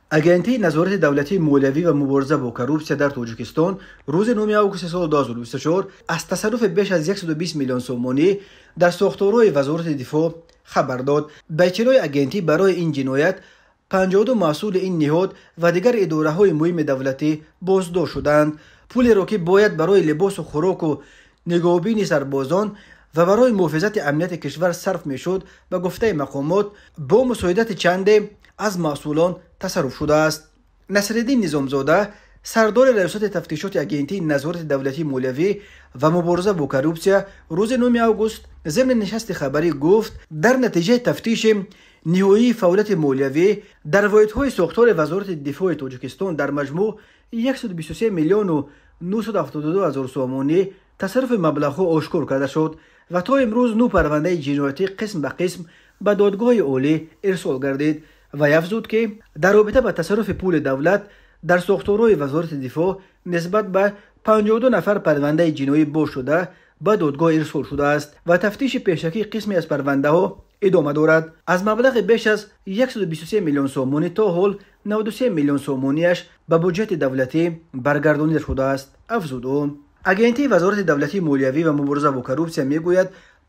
агентии назорати давлатии молиявӣ ва мубориза бо коррупсия дар Тоҷикистон рӯзи 9 августи соли 2024 аз тасарруфи беш аз 120 миллион сомонӣ дар сохторҳои вазорати дифоъ хабар дод. Ба иттилои агентӣ, барои ин ҷиноят 52 масъули ин ниҳод ва дигар идораҳои муҳими давлатӣ боздошт шуданд. пулеро ки бояд барои либосу хӯроку нигоҳубини сарбозон ва барои муҳофизати амнияти кишвар сарф мешуд, ба гуфтаи мақомот бо мусоидати чанде аз масъулон тасарруф шудааст. Насриддин Низомзода, сардори раёсати тафтишоти агентии назорати давлатии молиявӣ ва мубориза бо коррупсия, рӯзи 9 август земни нишасти хабарӣ гуфт, дар натиҷаи тафтиши ниҳоии фаъолияти молиявӣ дар воҳидҳои сохтори вазорати дифои Тоҷикистон дар маҷмӯъ 123 миллиону 972 ҳазор сомонӣ тасарруфи маблағҳо ошкор карда шуд ва то имрӯз 9 парвандаи ҷиноятӣ қисм ба қисм ба додгоҳи олӣ ирсол гардид. Вай афзуд ки дар робита ба тасарруфи пули давлат дар сохторҳои вазорати дифоъ нисбат ба 52 нафар парвандаи ҷиноӣ боз шуда ба додгоҳ ирсол шудааст ва тафтиши пешакии қисме аз парвандаҳо идома дорад. Аз маблағи беш аз 123 миллион сомонӣ то ҳол 93 миллион сомонияш ба буҷети давлатӣ баргардонида шудааст. Афзуд ӯ. агентии вазорати давлатии молиявӣ ва мубориза бо коррупсия мегӯяд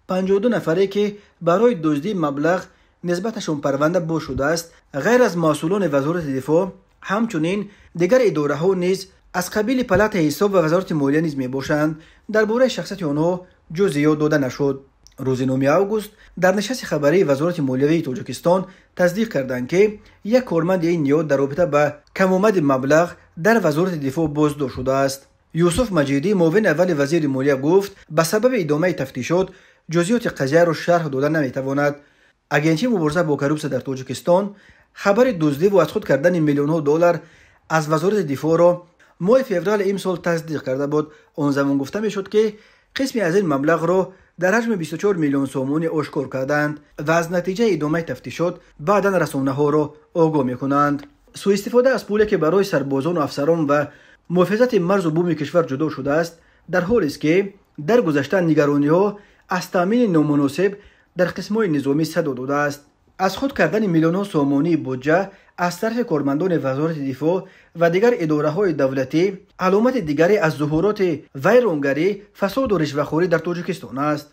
52 нафаре ки барои дуздии маблағ нисбаташон парванда боз шудааст, ғайр аз масъулони вазорати дифоъ, ҳамчунин дигар идораҳо низ аз қабили палатаи ҳисоб ва вазорати молия низ мебошанд. дар бораи шахсияти онҳо ҷузъиёт дода нашуд. рӯзи 9 август дар нишасти хабарии вазорати молиявии Тоҷикистон тасдиқ карданд ки як корманди ин ниҳод дар робита ба камомади маблағ дар вазорати дифоъ боздошт шудааст. Юсуф Маҷидӣ, муовини аввали вазири молия, гуфт, ба сабаби идомаи тафтишот ҷузъиёти қазияро шарҳ дода наметавонад. агентии мубориза бо коррупсия дар Тоҷикистон хабари дуздиву аз худ кардани миллионҳо доллар аз вазорати дифоъро моҳи феврали имсол тасдиқ карда буд. он замон гуфта мешуд ки қисми аз ин маблағро дар ҳаҷми 24 миллион сомонӣ ошкор карданд ва аз натиҷаи идомаи тафтишот баъдан расонаҳоро огоҳ мекунанд. суистифода аз пуле ки барои сарбозону афсарон ва муҳофизати марзу бӯми кишвар ҷудо шудааст, дар ҳолест ки дар гузашта нигарониҳо аз таъмини номуносиб дар қисмҳои низомӣ садо додааст. аз худ кардани миллионҳо сомонии буҷа аз тарафи кормандони вазорати дифоъ ва дигар идораҳои давлатӣ аломати дигаре аз зуҳуроти вайронгарӣ, фасоду ришвахӯрӣ дар Тоҷикистон аст.